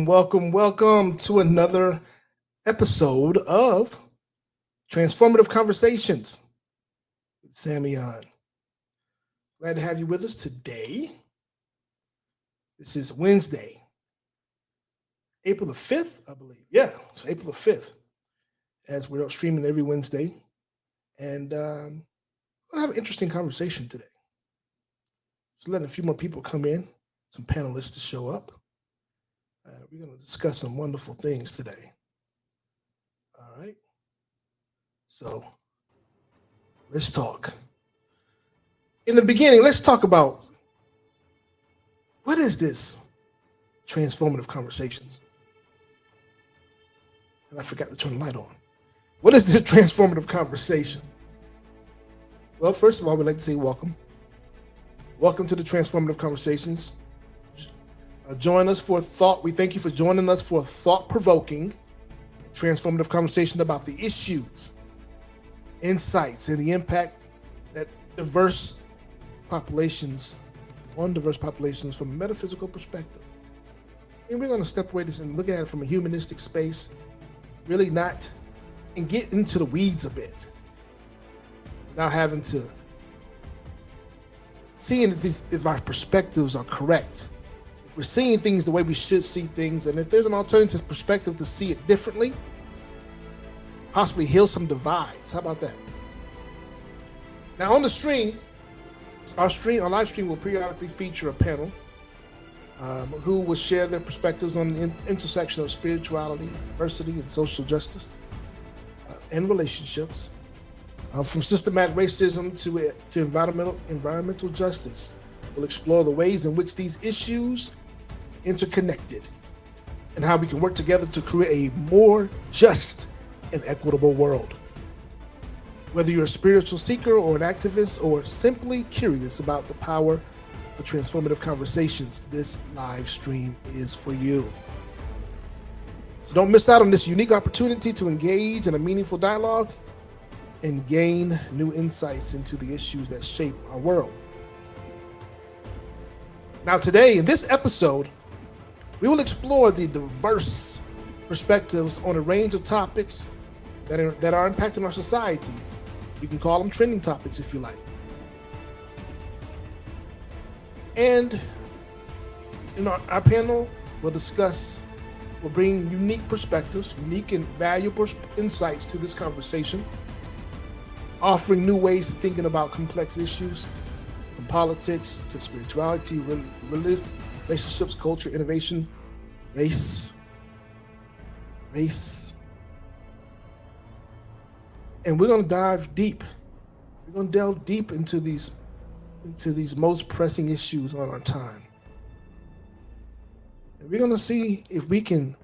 Welcome to another episode of Transformative Conversations with Sammy on. Glad to have you with us today. This is Wednesday, April the 5th, I believe. Yeah, so April the 5th, as we're streaming every Wednesday. And we're going to have an interesting conversation today. Just letting a few more people come in, some panelists to show up. We're going to discuss some wonderful things today. All right. So let's talk. In the beginning, let's talk about what is this transformative conversations? And I forgot to turn the light on. What is this transformative conversation? Well, first of all, we'd like to say welcome. Welcome to the Transformative Conversations. Join us for thought. We thank you for joining us for thought-provoking, transformative conversation about the issues, insights, and the impact that diverse populations from a metaphysical perspective. And we're going to step away and look at it from a humanistic space, really not, and get into the weeds a bit, without having to seeing if our perspectives are correct. We're seeing things the way we should see things, and if there's an alternative perspective to see it differently, possibly heal some divides. How about that? Now on the stream, our live stream will periodically feature a panel who will share their perspectives on the intersection of spirituality, diversity, and social justice and relationships, from systematic racism to environmental justice. We'll explore the ways in which these issues interconnected and how we can work together to create a more just and equitable world. Whether you're a spiritual seeker or an activist or simply curious about the power of transformative conversations, this live stream is for you. So don't miss out on this unique opportunity to engage in a meaningful dialogue and gain new insights into the issues that shape our world. Now today, in this episode, we will explore the diverse perspectives on a range of topics that are impacting our society. You can call them trending topics if you like. And in our panel, we'll bring unique perspectives, unique and valuable insights to this conversation, offering new ways of thinking about complex issues, from politics to spirituality, relationships, culture, innovation, race, And we're going to dive deep. We're going to delve deep into these most pressing issues on our time. And we're going to see if we can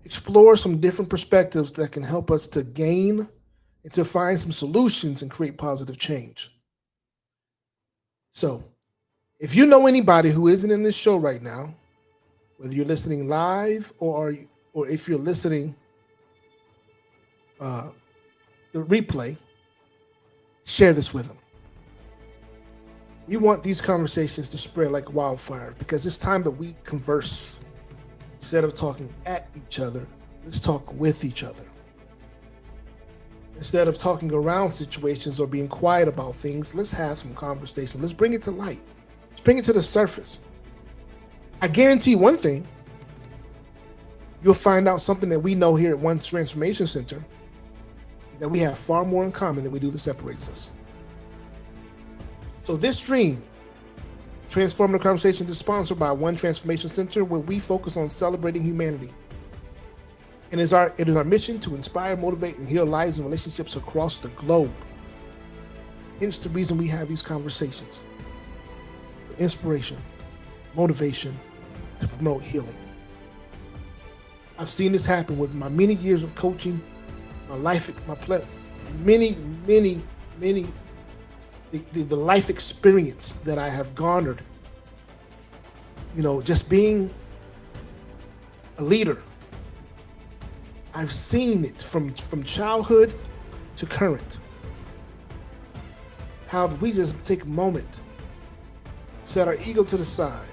explore some different perspectives that can help us to gain and to find some solutions and create positive change. So, if you know anybody who isn't in this show right now, whether you're listening live or if you're listening the replay, share this with them. We want these conversations to spread like wildfire because it's time that we converse. Instead of talking at each other, let's talk with each other. Instead of talking around situations or being quiet about things, let's have some conversation. Let's bring it to light. Let's bring it to the surface. I guarantee one thing. You'll find out something that we know here at One Transformation Center, that we have far more in common than we do that separates us. So this stream, Transformative Conversations, is sponsored by One Transformation Center, where we focus on celebrating humanity. And it is our mission to inspire, motivate, and heal lives and relationships across the globe. Hence the reason we have these conversations. For inspiration, motivation, to promote healing. I've seen this happen with my many years of coaching, my life, the life experience that I have garnered, just being a leader. I've seen it from childhood to current. How if we just take a moment, set our ego to the side,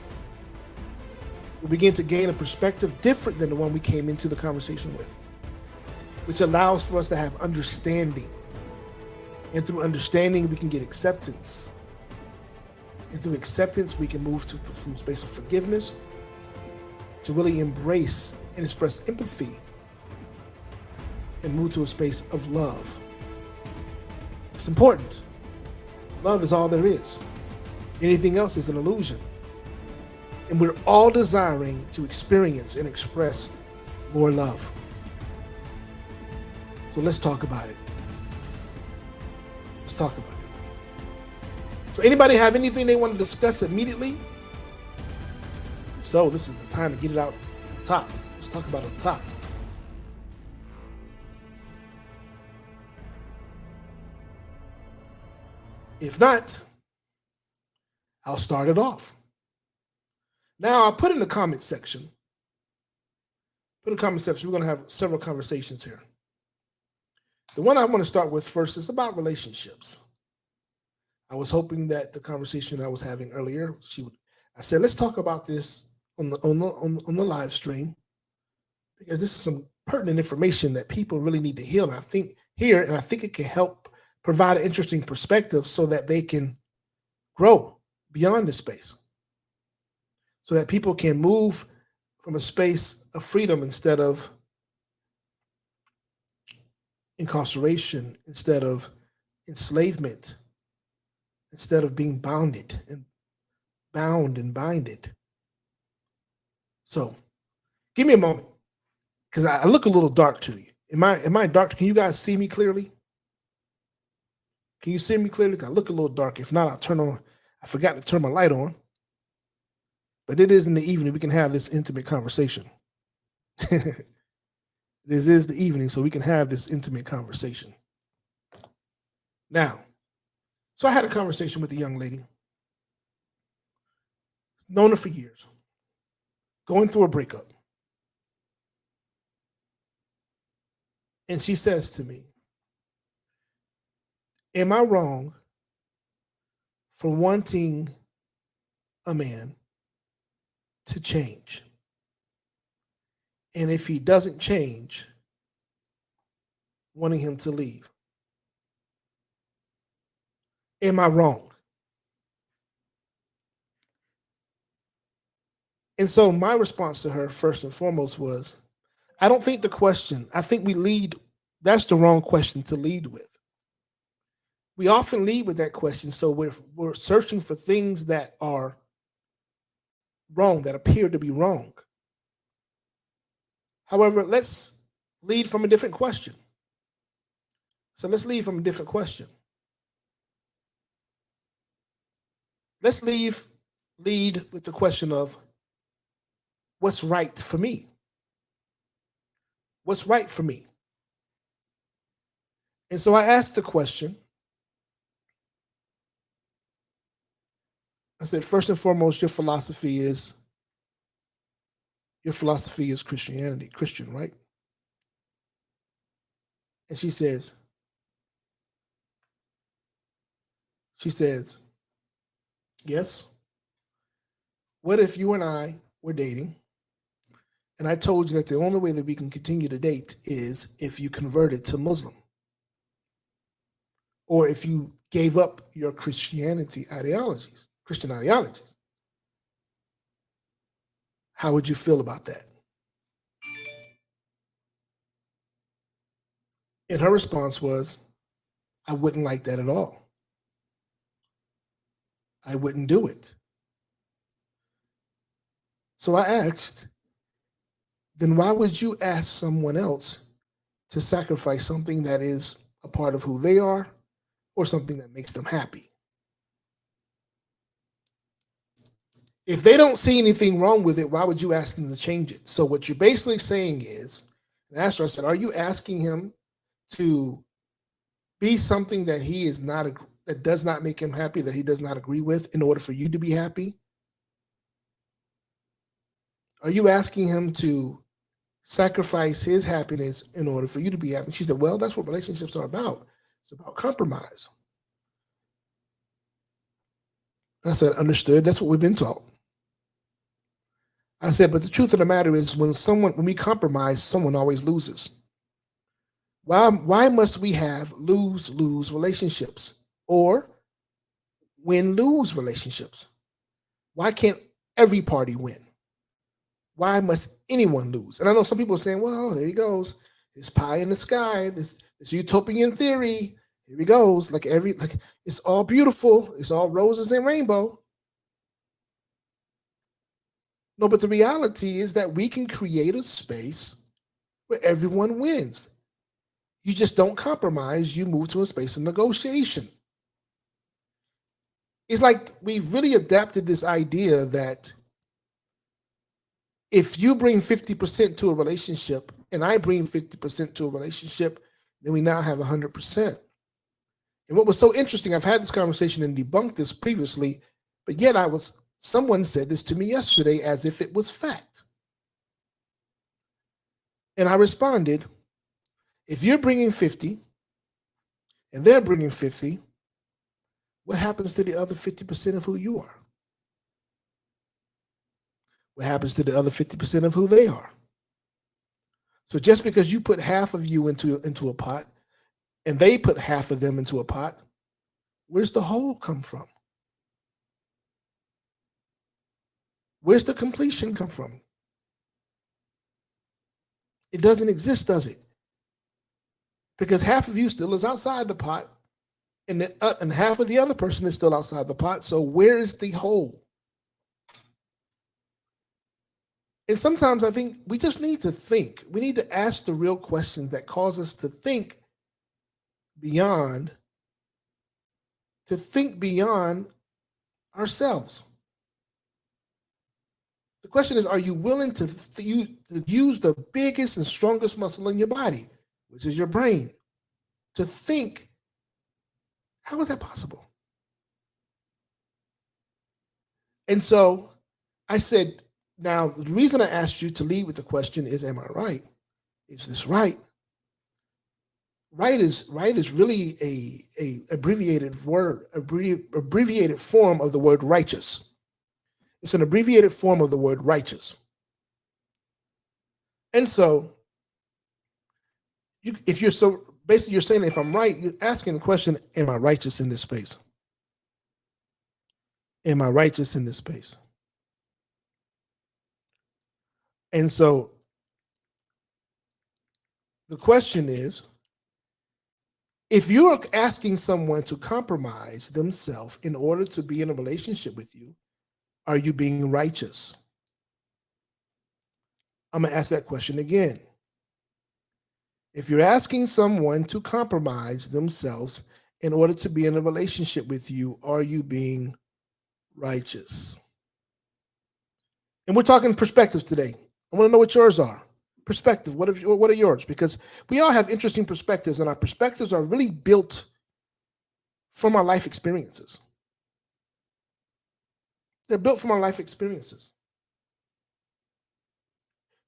we begin to gain a perspective different than the one we came into the conversation with, which allows for us to have understanding. And through understanding, we can get acceptance. And through acceptance, we can move from a space of forgiveness to really embrace and express empathy and move to a space of love. It's important. Love is all there is. Anything else is an illusion. And we're all desiring to experience and express more love. So let's talk about it. Let's talk about it. So anybody have anything they want to discuss immediately? So this is the time to get it out at the top. Let's talk about it at the top. If not, I'll start it off. Now I'll put in the comment section. We're going to have several conversations here. The one I want to start with first is about relationships. I was hoping that the conversation I was having earlier, I said, let's talk about this on the live stream, because this is some pertinent information that people really need to hear. And I think it can help provide an interesting perspective so that they can grow beyond this space, so that people can move from a space of freedom instead of incarceration, instead of enslavement, instead of being bound and binded. So give me a moment, because I look a little dark to you. Am I dark? Can you guys see me clearly? Can you see me clearly? I look a little dark. If not, I forgot to turn my light on. But it is in the evening. We can have this intimate conversation. This is the evening, so we can have this intimate conversation. Now, so I had a conversation with a young lady. Known her for years. Going through a breakup. And she says to me, am I wrong for wanting a man to change? And if he doesn't change, wanting him to leave? Am I wrong? And so my response to her, first and foremost, was, I don't think I think that's the wrong question to lead with. We often lead with that question, so we're searching for things that are wrong, that appear to be wrong. However, let's lead from a different question. So let's leave from a different question. Let's lead with the question of what's right for me? What's right for me? And so I asked the question, I said, first and foremost, your philosophy is Christianity, Christian, right? And she says, yes. What if you and I were dating and I told you that the only way that we can continue to date is if you converted to Muslim or if you gave up your Christian ideologies? How would you feel about that? And her response was, I wouldn't like that at all. I wouldn't do it. So I asked, then why would you ask someone else to sacrifice something that is a part of who they are or something that makes them happy? If they don't see anything wrong with it, why would you ask them to change it? So what you're basically saying is, and I said, are you asking him to be something that he is not, that does not make him happy, that he does not agree with in order for you to be happy? Are you asking him to sacrifice his happiness in order for you to be happy? She said, well, that's what relationships are about. It's about compromise. I said, understood. That's what we've been taught. I said, but the truth of the matter is when we compromise, someone always loses. Why must we have lose-lose relationships or win-lose relationships? Why can't every party win? Why must anyone lose? And I know some people are saying, well, there he goes. It's pie in the sky, this utopian theory. Here he goes. Like it's all beautiful. It's all roses and rainbow. No, but the reality is that we can create a space where everyone wins. You just don't compromise. You move to a space of negotiation. It's like we've really adapted this idea that if you bring 50% to a relationship and I bring 50% to a relationship, then we now have 100%. And what was so interesting, I've had this conversation and debunked this previously, but yet someone said this to me yesterday as if it was fact. And I responded, if you're bringing 50 and they're bringing 50, what happens to the other 50% of who you are? What happens to the other 50% of who they are? So just because you put half of you into a pot and they put half of them into a pot, where's the whole come from? Where's the completion come from? It doesn't exist, does it? Because half of you still is outside the pot and half of the other person is still outside the pot. So where is the whole? And sometimes I think we just need to think. We need to ask the real questions that cause us to think beyond ourselves. The question is, are you willing to use the biggest and strongest muscle in your body, which is your brain, to think, how is that possible? And so I said, now the reason I asked you to lead with the question is, am I right? Is this right? Right is really a abbreviated form of the word righteous. It's an abbreviated form of the word righteous. And so if you're saying if I'm right, you're asking the question, am I righteous in this space? Am I righteous in this space? And so the question is, if you're asking someone to compromise themselves in order to be in a relationship with you, are you being righteous? I'm going to ask that question again. If you're asking someone to compromise themselves in order to be in a relationship with you, are you being righteous? And we're talking perspectives today. I want to know what yours are. Perspective. What are yours? Because we all have interesting perspectives, and our perspectives are really built from our life experiences. They're built from our life experiences.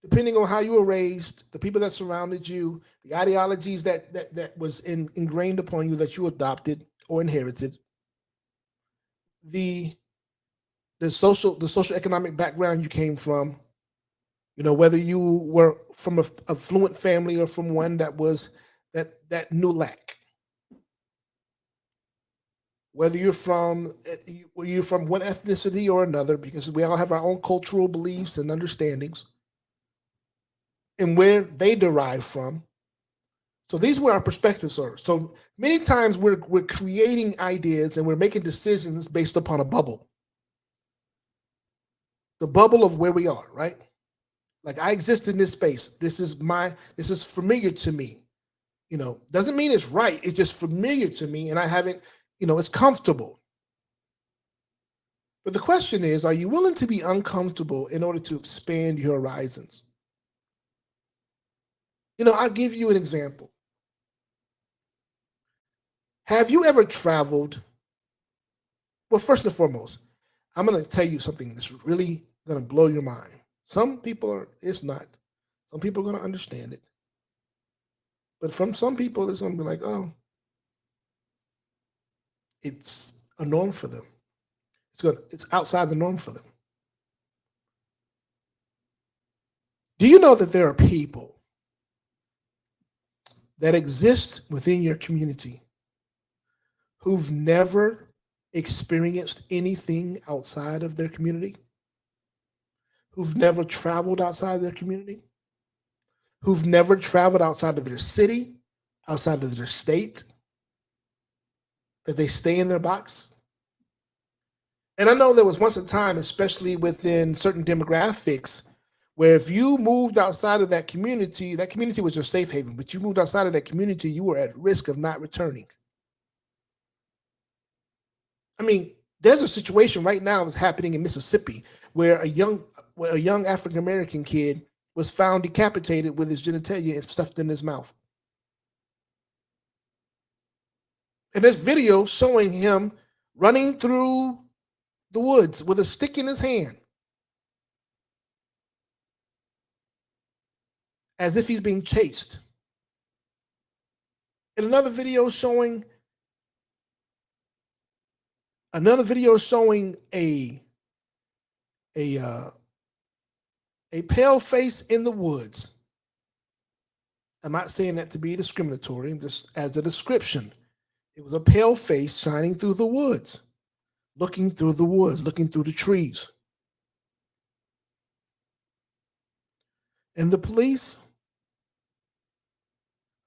Depending on how you were raised, the people that surrounded you, the ideologies that was ingrained upon you that you adopted or inherited, the social economic background you came from, whether you were from a affluent family or from one that was that knew lack, whether you're from one ethnicity or another, because we all have our own cultural beliefs and understandings, and where they derive from. So these were our perspectives are. So many times we're creating ideas and we're making decisions based upon a bubble. The bubble of where we are, right? Like, I exist in this space. This is familiar to me. Doesn't mean it's right. It's just familiar to me, and I haven't, it's comfortable. But the question is, are you willing to be uncomfortable in order to expand your horizons? I'll give you an example. Have you ever traveled? Well, first and foremost, I'm going to tell you something that's really going to blow your mind. Some people it's not. Some people are going to understand it. But from some people, it's going to be like, oh, it's a norm for them. It's outside the norm for them. Do you know that there are people that exist within your community who've never experienced anything outside of their community? Who've never traveled outside their community? Who've never traveled outside of their city, outside of their state? That they stay in their box? And I know there was once a time, especially within certain demographics, where if you moved outside of that community was your safe haven, but you moved outside of that community, you were at risk of not returning. I mean, there's a situation right now that's happening in Mississippi where a young African-American kid was found decapitated with his genitalia stuffed in his mouth. And there's video showing him running through the woods with a stick in his hand, as if he's being chased. And another video showing a pale face in the woods. I'm not saying that to be discriminatory, just as a description. It was a pale face shining through the woods, looking through the trees. And the police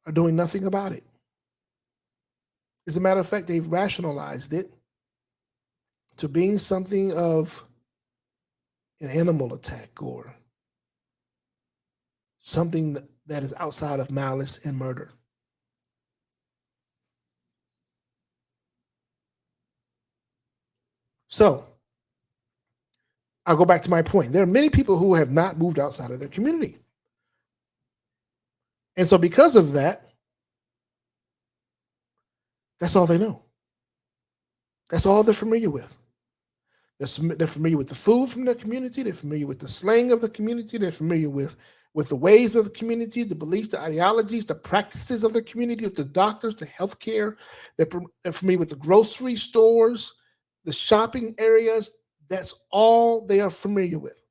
are doing nothing about it. As a matter of fact, they've rationalized it to being something of an animal attack or something that is outside of malice and murder. So I'll go back to my point. There are many people who have not moved outside of their community. And so because of that, that's all they know. That's all they're familiar with. They're familiar with the food from their community. They're familiar with the slang of the community. They're familiar with the ways of the community, the beliefs, the ideologies, the practices of the community, the doctors, the healthcare. They're familiar with the grocery stores, the shopping areas. That's all they are familiar with.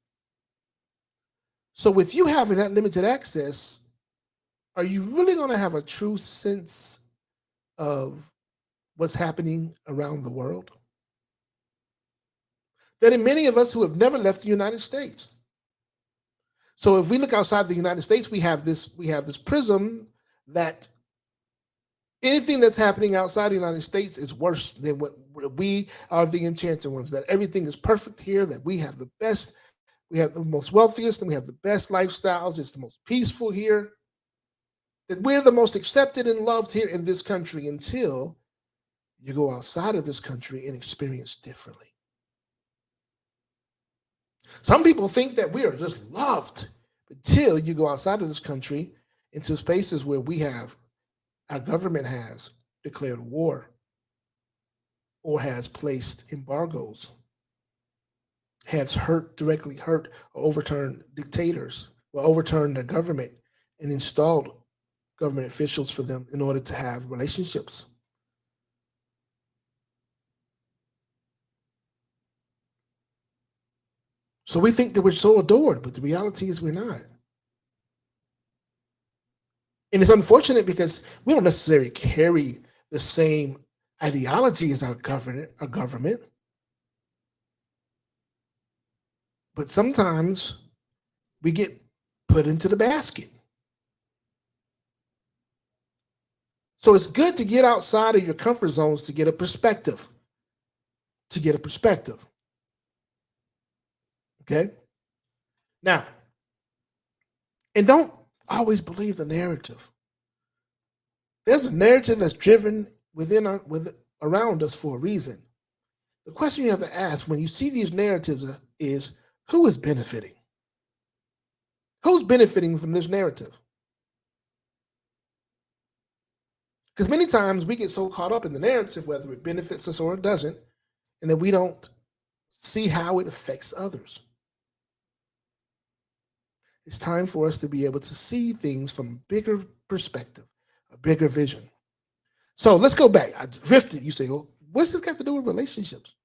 So with you having that limited access, are you really going to have a true sense of what's happening around the world? There are many of us who have never left the United States. So if we look outside the United States, we have this prism that anything that's happening outside the United States is worse than what we are the enchanted ones, that everything is perfect here, that we have the best, we have the most wealthiest, and we have the best lifestyles. It's the most peaceful here. that we're the most accepted and loved here in this country until you go outside of this country and experience differently. Some people think that we are just loved until you go outside of this country into spaces where our government has declared war or has placed embargoes, has directly hurt or overturned dictators, or overturned the government and installed government officials for them in order to have relationships. So we think that we're so adored, but the reality is we're not. And it's unfortunate because we don't necessarily carry the same ideology as our government. But sometimes we get put into the basket. So it's good to get outside of your comfort zones to get a perspective. Okay? Now, and don't always believe the narrative. There's a narrative that's driven around us for a reason. The question you have to ask when you see these narratives is, who is benefiting? Who's benefiting from this narrative? Because many times we get so caught up in the narrative, whether it benefits us or it doesn't, and that we don't see how it affects others. It's time for us to be able to see things from a bigger perspective, a bigger vision. So let's go back. I drifted. You say, well, what's this got to do with relationships?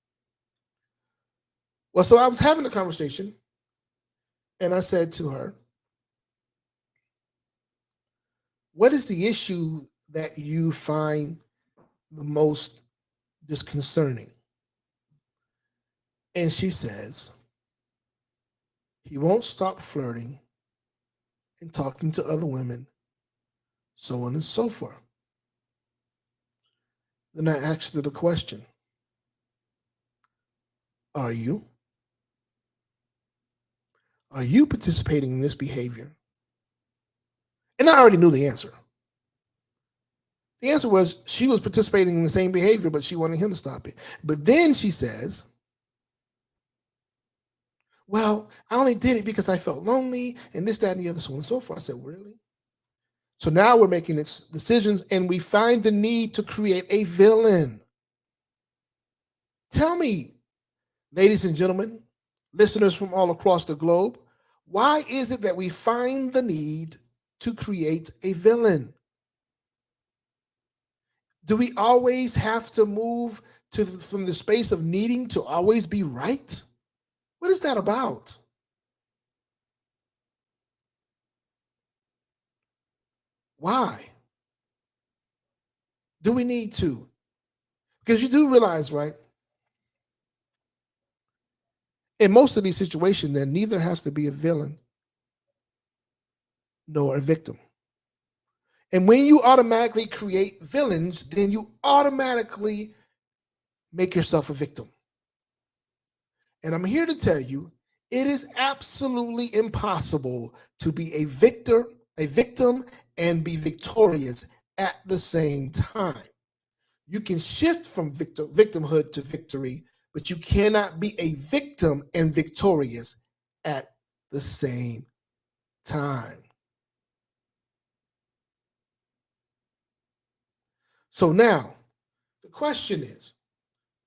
Well, so I was having a conversation and I said to her, what is the issue that you find the most disconcerting? And she says, he won't stop flirting and talking to other women, so on and so forth. Then I asked her the question, are you? Are you participating in this behavior? And I already knew the answer. The answer was she was participating in the same behavior, but she wanted him to stop it. But then she says, well, I only did it because I felt lonely and this, that, and the other, so on and so forth. I said, really? So now we're making decisions and we find the need to create a villain. Tell me, ladies and gentlemen, listeners from all across the globe, why is it that we find the need to create a villain? Do we always have to move from the space of needing to always be right? What is that about? Why? Do we need to? Because you do realize, right? In most of these situations, there neither has to be a villain nor a victim. And when you automatically create villains, then you automatically make yourself a victim. And I'm here to tell you, it is absolutely impossible to be a victim, and be victorious at the same time. You can shift from victimhood to victory, but you cannot be a victim and victorious at the same time. So now, the question is,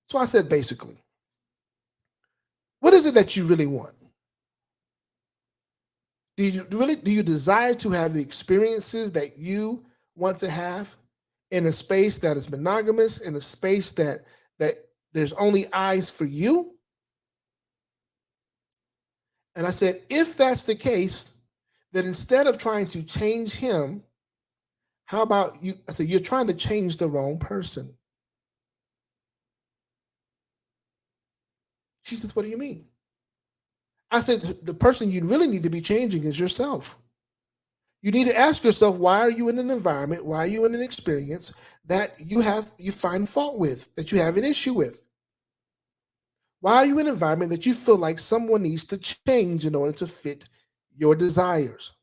so I said basically, what is it that you really want? Do you desire to have the experiences that you want to have in a space that is monogamous, in a space that there's only eyes for you? And I said, if that's the case, then instead of trying to change him, how about you? I said, you're trying to change the wrong person. She says, what do you mean? I said, the person you really need to be changing is yourself. You need to ask yourself, why are you in an environment, why are you in an experience that you find fault with, that you have an issue with? Why are you in an environment that you feel like someone needs to change in order to fit your desires?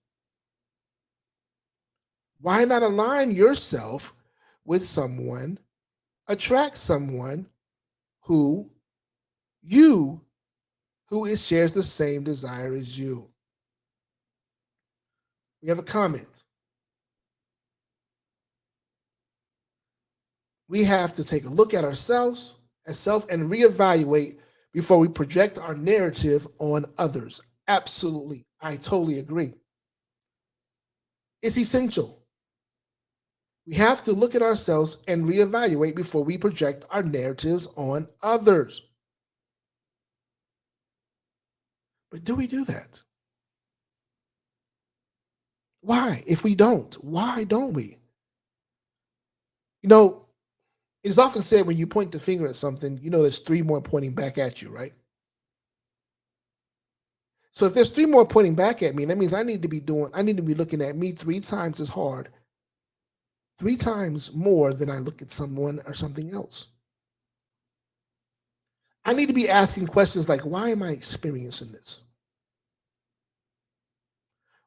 Why not align yourself with someone, attract someone who you shares the same desire as you? We have a comment. We have to take a look at ourselves as self and reevaluate before we project our narrative on others. Absolutely. I totally agree. It's essential. We have to look at ourselves and reevaluate before we project our narratives on others. But do we do that? Why? If we don't, why don't we? You know, it's often said when you point the finger at something, there's three more pointing back at you, right? So if there's three more pointing back at me, that means I need to be looking at me three times as hard, three times more than I look at someone or something else. I need to be asking questions like, why am I experiencing this?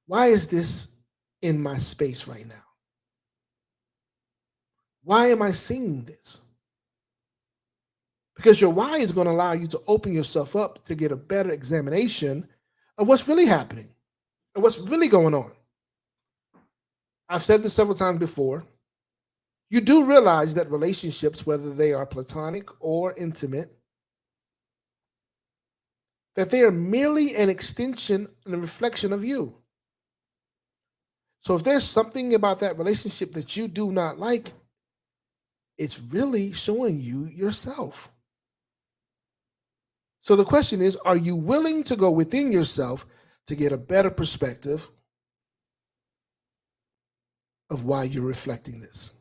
Why is this in my space right now? Why am I seeing this? Because your why is going to allow you to open yourself up to get a better examination of what's really happening and what's really going on. I've said this several times before. You do realize that relationships, whether they are platonic or intimate, that they are merely an extension and a reflection of you. So if there's something about that relationship that you do not like, it's really showing you yourself. So the question is, are you willing to go within yourself to get a better perspective of why you're reflecting this?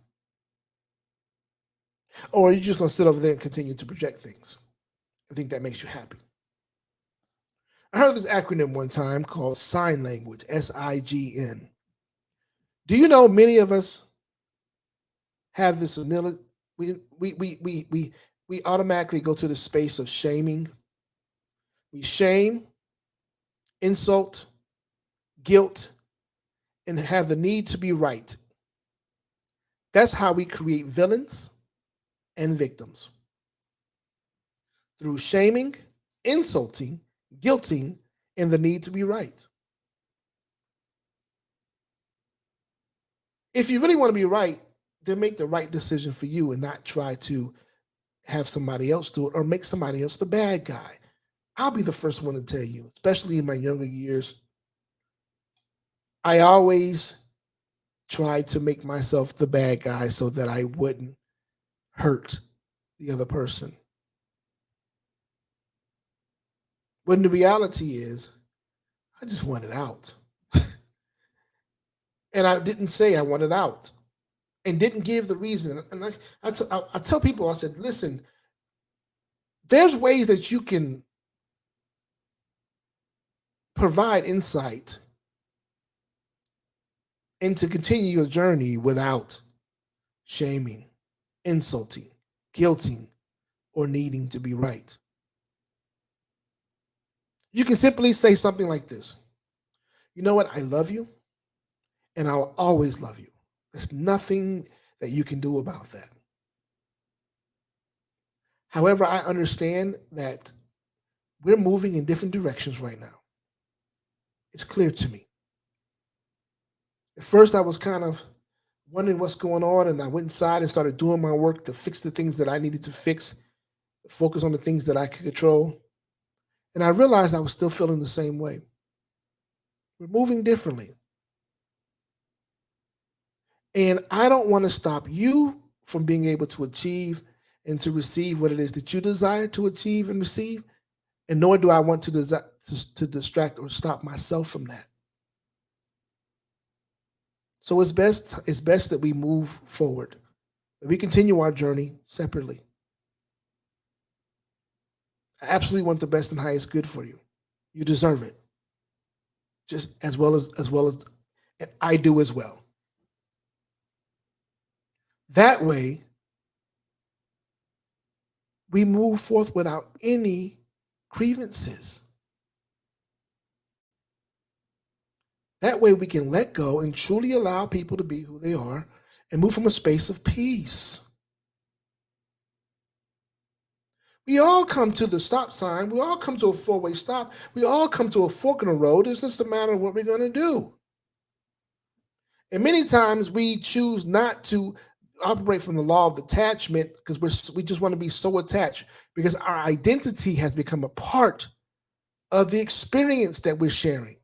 Or are you just going to sit over there and continue to project things? I think that makes you happy. I heard this acronym one time called sign language, SIGN. Do you know many of us have this we automatically go to the space of shaming. We shame, insult, guilt, and have the need to be right. That's how we create villains and victims. Through shaming, insulting, guilting, and the need to be right. If you really want to be right, then make the right decision for you and not try to have somebody else do it or make somebody else the bad guy. I'll be the first one to tell you, especially in my younger years, I always tried to make myself the bad guy so that I wouldn't hurt the other person. When the reality is, I just wanted out. And I didn't say I wanted out and didn't give the reason. And I tell people, I said, listen, there's ways that you can provide insight and to continue your journey without shaming, insulting, guilting, or needing to be right. You can simply say something like this. You know what? I love you and I'll always love you. There's nothing that you can do about that. However, I understand that we're moving in different directions right now. It's clear to me. At first, I was kind of wondering what's going on, and I went inside and started doing my work to fix the things that I needed to fix, focus on the things that I could control. And I realized I was still feeling the same way. We're moving differently. And I don't want to stop you from being able to achieve and to receive what it is that you desire to achieve and receive. And nor do I want to distract or stop myself from that. So it's best that we move forward, that we continue our journey separately. I absolutely want the best and highest good for you. You deserve it, just as well as and I do as well. That way, we move forth without any grievances. That way we can let go and truly allow people to be who they are and move from a space of peace. We all come to the stop sign. We all come to a four-way stop. We all come to a fork in the road. It's just a matter of what we're going to do. And many times we choose not to operate from the law of attachment because we just want to be so attached because our identity has become a part of the experience that we're sharing.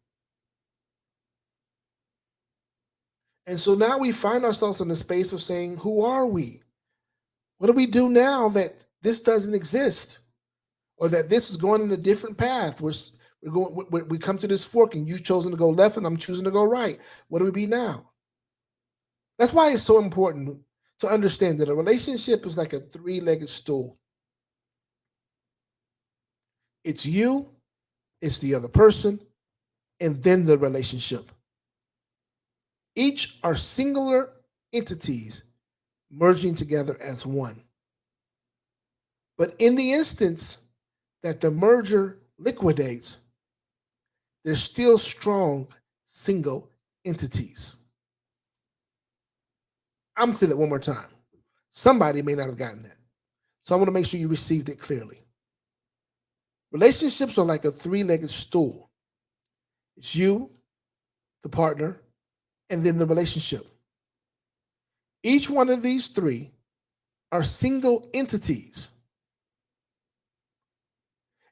And so now we find ourselves in the space of saying, who are we? What do we do now that this doesn't exist? Or that this is going in a different path? We come to this fork and you've chosen to go left and I'm choosing to go right. What do we be now? That's why it's so important to understand that a relationship is like a three-legged stool. It's you, it's the other person, and then the relationship. Each are singular entities merging together as one. But in the instance that the merger liquidates, they're still strong single entities. I'm going to say that one more time. Somebody may not have gotten that. So I want to make sure you received it clearly. Relationships are like a three-legged stool. It's you, the partner, and then the relationship. Each one of these three are single entities.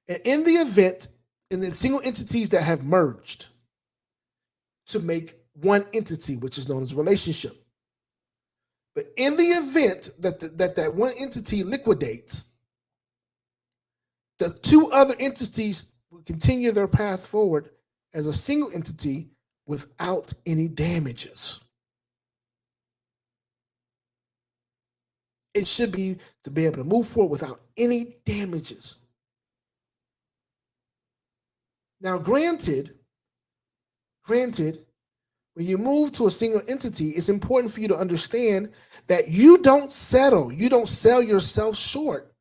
And in the event, in the single entities that have merged to make one entity, which is known as a relationship. But in the event that that one entity liquidates, the two other entities will continue their path forward as a single entity without any damages. It should be to be able to move forward without any damages. Now, granted, when you move to a single entity, it's important for you to understand that you don't settle, you don't sell yourself short,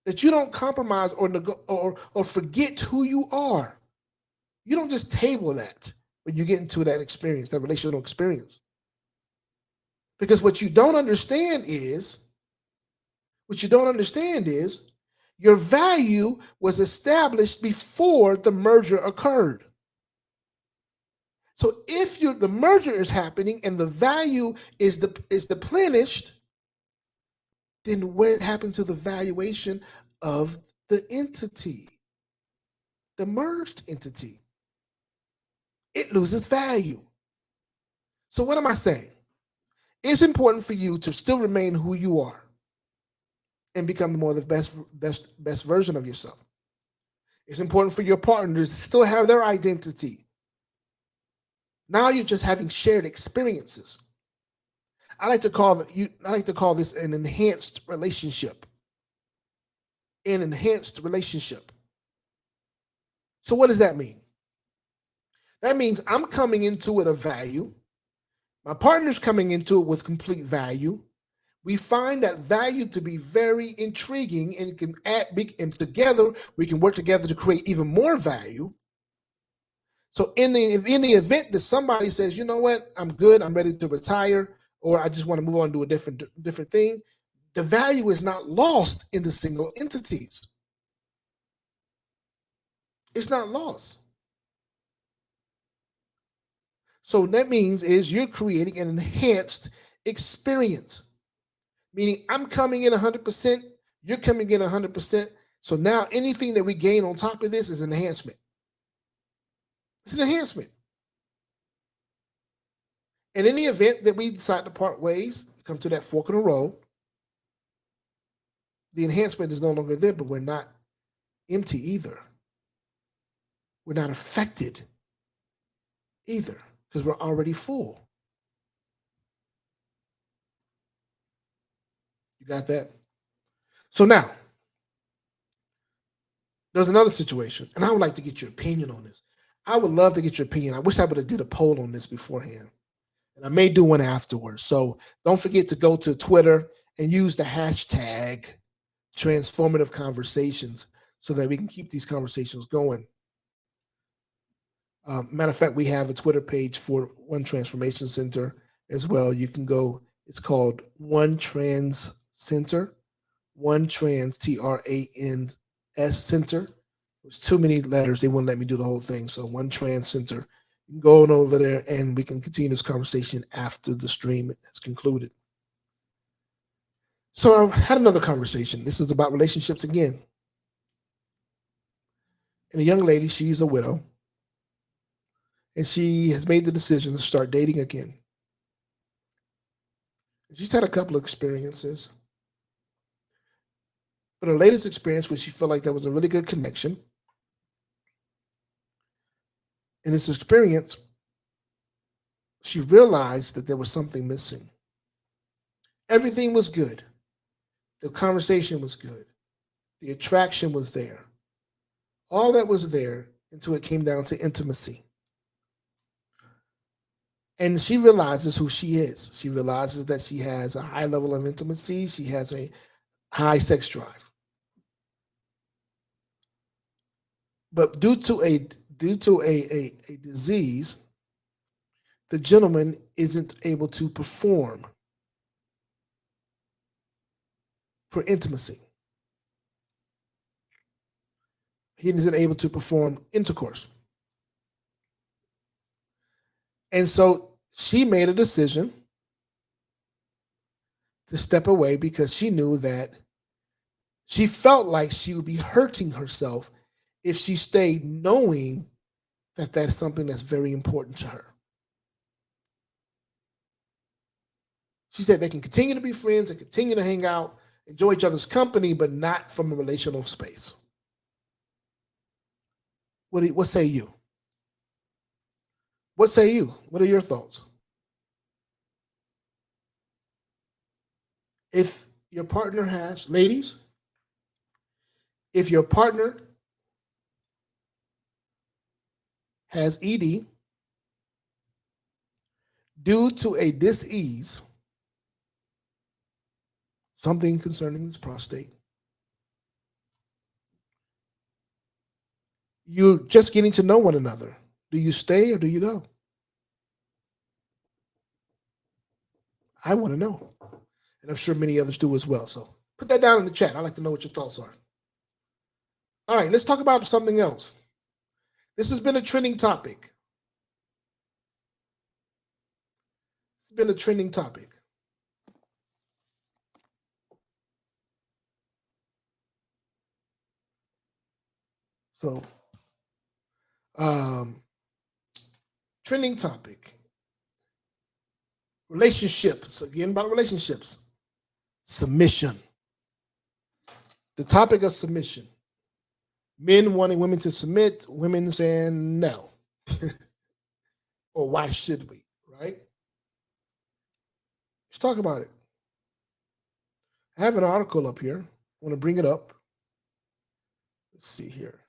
that you don't compromise or forget who you are. You don't just table that when you get into that experience, that relational experience. Because what you don't understand is your value was established before the merger occurred. So if the merger is happening and the value is deplenished, then what happened to the valuation of the entity, the merged entity? It loses value. So what am I saying? It's important for you to still remain who you are and become more the best version of yourself. It's important for your partners to still have their identity. Now you're just having shared experiences. I like to call this an enhanced relationship. An enhanced relationship. So what does that mean? That means I'm coming into it of value. My partner's coming into it with complete value. We find that value to be very intriguing and and together we can work together to create even more value. So in the event that somebody says, you know what, I'm good, I'm ready to retire, or I just want to move on to a different thing, the value is not lost in the single entities. It's not lost. So that means you're creating an enhanced experience, meaning I'm coming in 100%, you're coming in 100%. So now anything that we gain on top of this is an enhancement. It's an enhancement. And in the event that we decide to part ways, come to that fork in the road, the enhancement is no longer there, but we're not empty either. We're not affected either because we're already full. You got that? So now, there's another situation, and I would like to get your opinion on this. I would love to get your opinion. I wish I would have did a poll on this beforehand, and I may do one afterwards. So don't forget to go to Twitter and use the hashtag Transformative Conversations so that we can keep these conversations going. Matter of fact, we have a Twitter page for One Transformation Center as well. You can go, it's called One Trans Center, One Trans, TRANS Center. There's too many letters. They wouldn't let me do the whole thing. So One Trans Center. You can go on over there and we can continue this conversation after the stream has concluded. So I had another conversation. This is about relationships again. And a young lady, she's a widow, and she has made the decision to start dating again. She's had a couple of experiences, but her latest experience where she felt like there was a really good connection. In this experience, she realized that there was something missing. Everything was good. The conversation was good. The attraction was there. All that was there until it came down to intimacy. And she realizes who she is. She realizes that she has a high level of intimacy. She has a high sex drive. But due to a disease, the gentleman isn't able to perform for intimacy. He isn't able to perform intercourse. And so she made a decision to step away because she knew that she felt like she would be hurting herself if she stayed, knowing that that's something that's very important to her. She said they can continue to be friends and continue to hang out, enjoy each other's company, but not from a relational space. What say you? What say you? What are your thoughts? If your partner has, ladies, if your partner has ED due to a dis-ease, something concerning his prostate, you're just getting to know one another. Do you stay or do you go? I want to know. And I'm sure many others do as well. So put that down in the chat. I'd like to know what your thoughts are. All right, let's talk about something else. This has been a trending topic. It's been a trending topic. So, trending topic. Relationships. Again, about relationships. Submission. The topic of submission. Men wanting women to submit, women saying no. Or why should we, right? Let's talk about it. I have an article up here. I want to bring it up. Let's see here.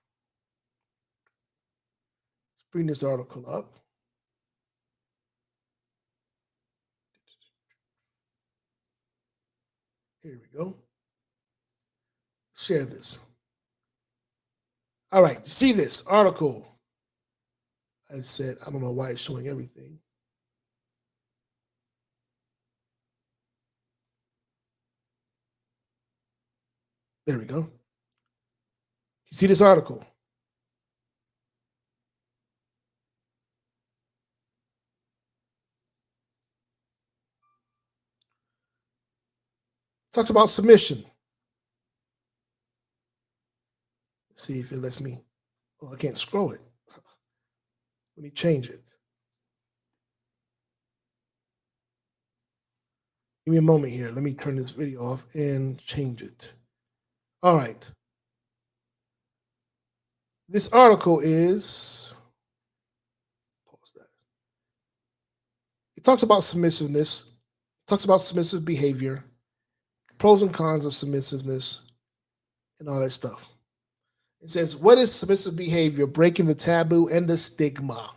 Let's bring this article up. Here we go. Share this. All right, see this article. I said, I don't know why it's showing everything. There we go. You see this article? Talks about submission. Let's see if it lets me. Oh, I can't scroll it. Let me change it. Give me a moment here. Let me turn this video off and change it. All right. This article is, pause that. It talks about submissiveness, talks about submissive behavior, pros and cons of submissiveness, and all that stuff. It says, what is submissive behavior? Breaking the taboo and the stigma.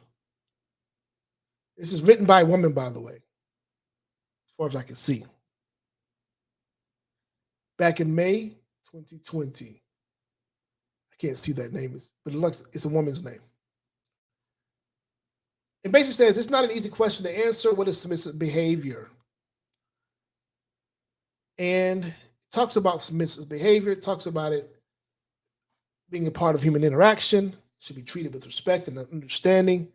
This is written by a woman, by the way, as far as I can see. Back in May 2020. I can't see that name, but it looks, it's a woman's name. It basically says it's not an easy question to answer. What is submissive behavior? And it talks about submissive behavior. It talks about it being a part of human interaction. It should be treated with respect and understanding.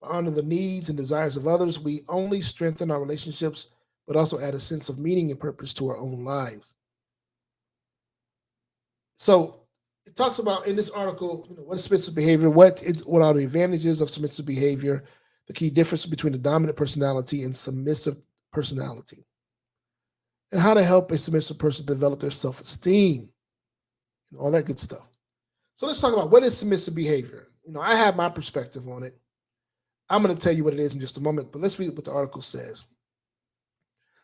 Honor the needs and desires of others. We only strengthen our relationships, but also add a sense of meaning and purpose to our own lives. So it talks about in this article, what is submissive behavior, what are the advantages of submissive behavior, the key difference between the dominant personality and submissive personality, and how to help a submissive person develop their self-esteem and all that good stuff. So let's talk about what is submissive behavior. I have my perspective on it. I'm going to tell you what it is in just a moment, but let's read what the article says.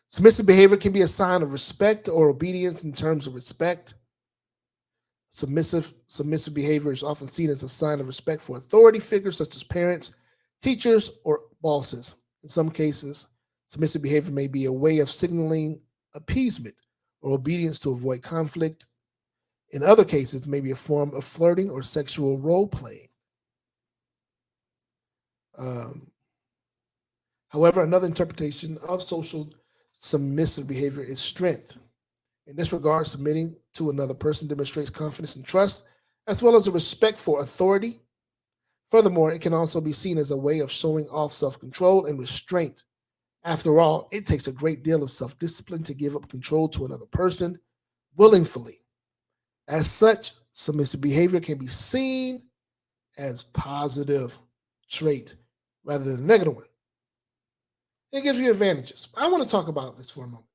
Submissive behavior can be a sign of respect or obedience in terms of respect. Submissive behavior is often seen as a sign of respect for authority figures such as parents, teachers, or bosses. In some cases, submissive behavior may be a way of signaling appeasement or obedience to avoid conflict. In other cases, it may be a form of flirting or sexual role playing. However, another interpretation of social submissive behavior is strength. In this regard, submitting to another person demonstrates confidence and trust, as well as a respect for authority. Furthermore, it can also be seen as a way of showing off self-control and restraint. After all, it takes a great deal of self-discipline to give up control to another person willingly. As such, submissive behavior can be seen as positive trait rather than a negative one. It gives you advantages. I want to talk about this for a moment.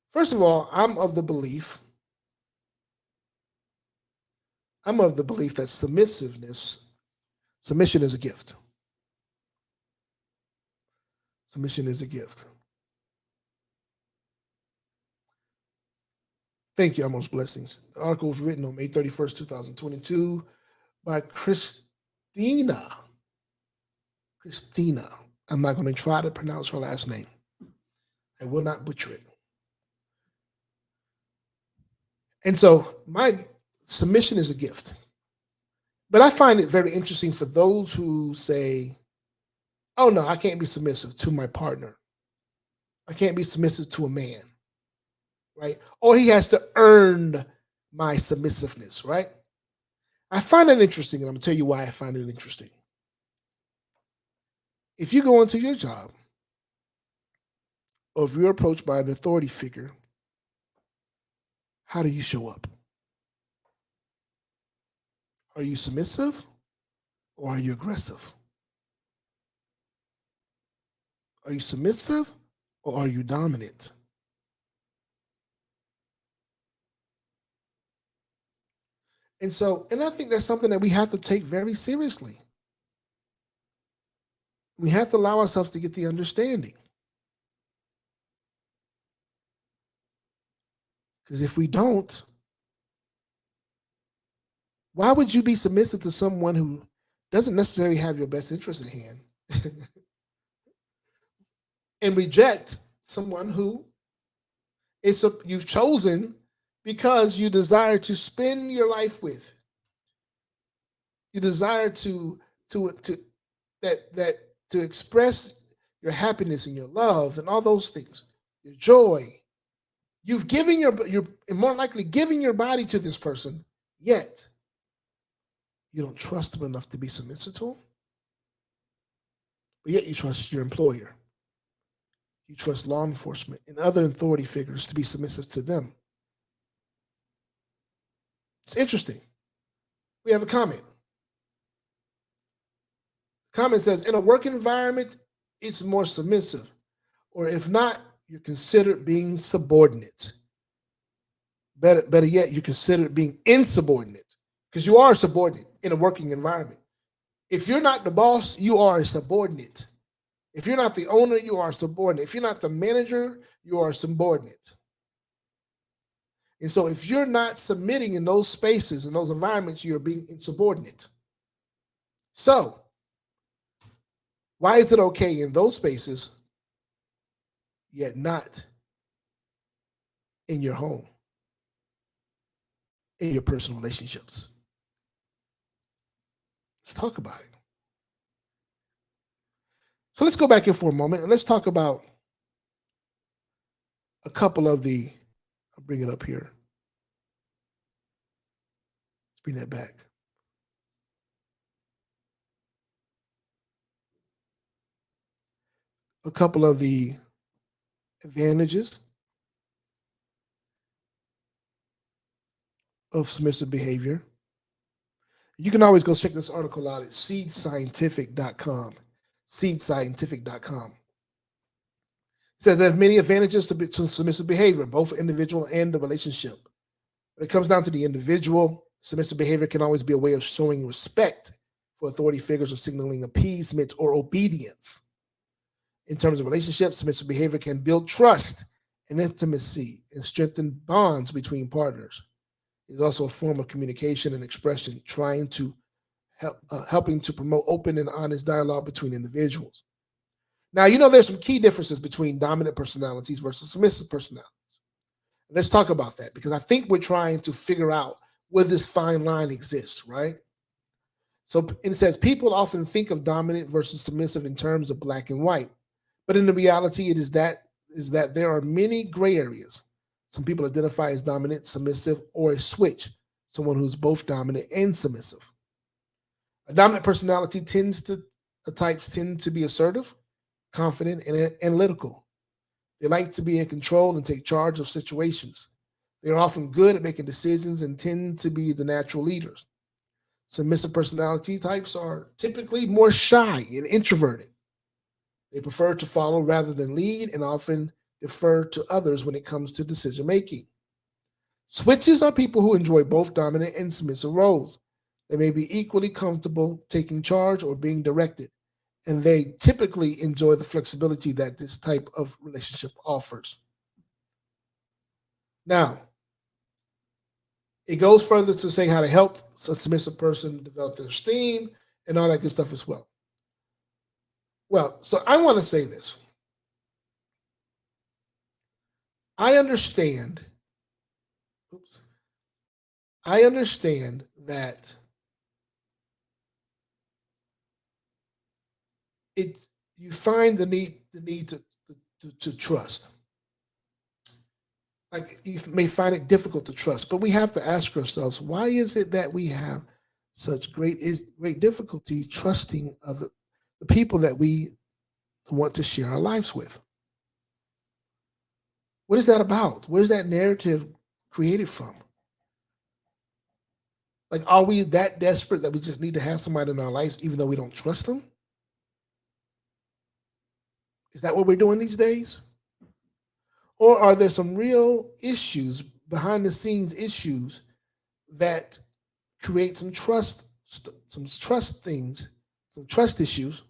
First of all, I'm of the belief that submission is a gift. Submission is a gift. Thank you, Almost Blessings. The article was written on May 31st, 2022 by Christina. I'm not going to try to pronounce her last name. I will not butcher it. And so my submission is a gift. But I find it very interesting for those who say, oh no, I can't be submissive to my partner. I can't be submissive to a man, right? Or he has to earn my submissiveness, right? I find that interesting, and I'm going to tell you why I find it interesting. If you go into your job, or if you're approached by an authority figure, how do you show up? Are you submissive or are you aggressive? Are you submissive or are you dominant? And I think that's something that we have to take very seriously. We have to allow ourselves to get the understanding. Because if we don't, why would you be submissive to someone who doesn't necessarily have your best interest at hand and reject someone who you've chosen because you desire to spend your life with? You desire to express your happiness and your love and all those things, your joy. You've given you're more likely giving your body to this person, yet you don't trust them enough to be submissive to them. But yet you trust your employer. You trust law enforcement and other authority figures to be submissive to them. It's interesting. We have a comment. The comment says, in a work environment, it's more submissive. Or if not, you're considered being subordinate. Better yet, you're considered being insubordinate because you are subordinate in a working environment. If you're not the boss, you are a subordinate. If you're not the owner, you are subordinate. If you're not the manager, you are subordinate. And so if you're not submitting in those spaces, in those environments, you're being insubordinate. So why is it okay in those spaces, yet not in your home, in your personal relationships? Let's talk about it. So let's go back in for a moment and let's talk about a couple of the, I'll bring it up here. Let's bring that back. A couple of the advantages of submissive behavior. You can always go check this article out at seedscientific.com. Seedscientific.com. It says there's many advantages to submissive behavior, both for individual and the relationship. When it comes down to the individual, submissive behavior can always be a way of showing respect for authority figures or signaling appeasement or obedience. In terms of relationships, submissive behavior can build trust and intimacy and strengthen bonds between partners. It's also a form of communication and expression, trying to helping to promote open and honest dialogue between individuals. Now, there's some key differences between dominant personalities versus submissive personalities. Let's talk about that, because I think we're trying to figure out where this fine line exists, right? So it says people often think of dominant versus submissive in terms of black and white, but in the reality, it is that there are many gray areas. Some people identify as dominant, submissive, or a switch, someone who's both dominant and submissive. A dominant personality types tend to be assertive, confident, and analytical. They like to be in control and take charge of situations. They are often good at making decisions and tend to be the natural leaders. Submissive personality types are typically more shy and introverted. They prefer to follow rather than lead and often defer to others when it comes to decision making. Switches are people who enjoy both dominant and submissive roles. They may be equally comfortable taking charge or being directed, and they typically enjoy the flexibility that this type of relationship offers. Now, it goes further to say how to help a submissive person develop their esteem and all that good stuff as well. Well, so I want to say this. I understand that you find the need to trust. Like, you may find it difficult to trust, but we have to ask ourselves, why is it that we have such great difficulty trusting the people that we want to share our lives with? What is that about? Where's that narrative created from? Like, are we that desperate that we just need to have somebody in our lives even though we don't trust them? Is that what we're doing these days? Or are there some real issues, behind the scenes issues, that create some trust issues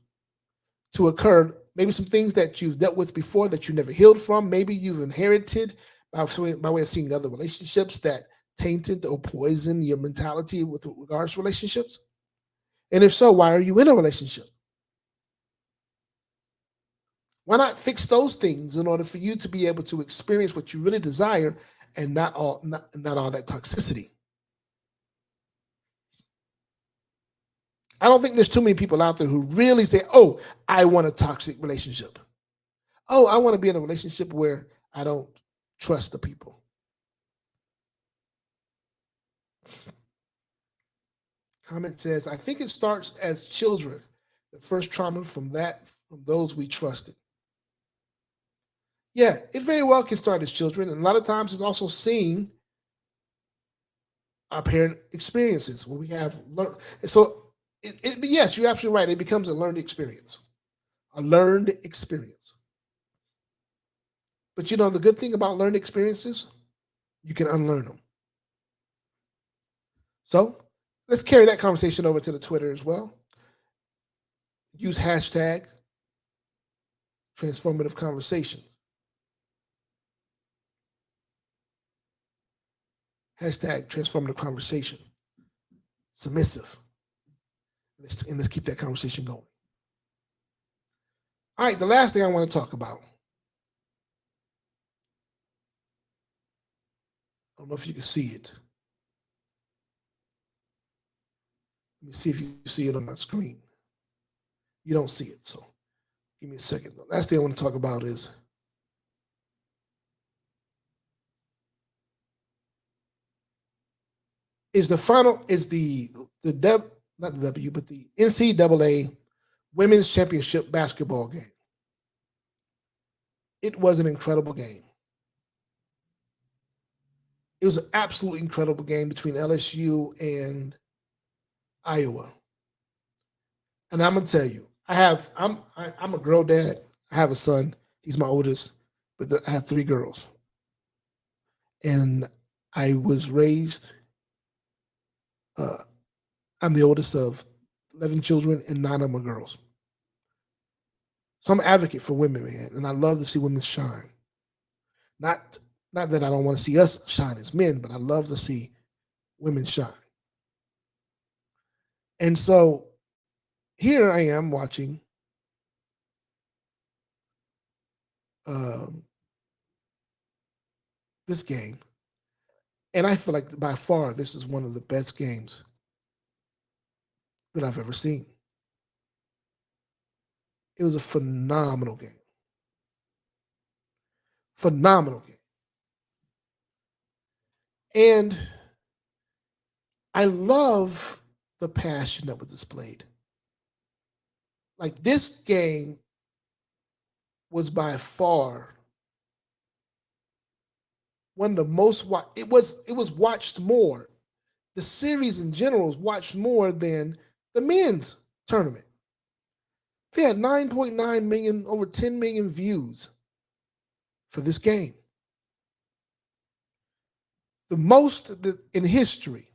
to occur? Maybe some things that you've dealt with before that you never healed from. Maybe you've inherited by way of seeing other relationships that tainted or poisoned your mentality with regards to relationships. And if so, why are you in a relationship? Why not fix those things in order for you to be able to experience what you really desire and not all that toxicity? I don't think there's too many people out there who really say, oh, I want a toxic relationship. Oh, I want to be in a relationship where I don't trust the people. Comment says, I think it starts as children. The first trauma from those we trusted. Yeah, it very well can start as children. And a lot of times it's also seeing our parent experiences when we have learned. So yes, you're absolutely right. It becomes a learned experience. A learned experience. But the good thing about learned experiences, you can unlearn them. So let's carry that conversation over to the Twitter as well. Use hashtag Transformative Conversations. Hashtag Transformative Conversation. Submissive. Let's keep that conversation going. All right, the last thing I want to talk about. I don't know if you can see it. Let me see if you see it on my screen. You don't see it, so give me a second. The last thing I want to talk about is the final is not the W, but the NCAA Women's Championship basketball game. It was an incredible game. It was an absolutely incredible game between LSU and Iowa. And I'm gonna tell you, I'm a girl dad. I have a son. He's my oldest, but I have 3 girls. And I was raised. I'm the oldest of 11 children, and 9 of them are girls. So I'm an advocate for women, man, and I love to see women shine. Not that I don't want to see us shine as men, but I love to see women shine. And so here I am watching this game, and I feel like by far this is one of the best games that I've ever seen. It was a phenomenal game. Phenomenal game. And I love the passion that was displayed. Like, this game was by far one of the most it was watched more. The series in general was watched more than the men's tournament. They had 9.9 million, over 10 million views for this game. The most in history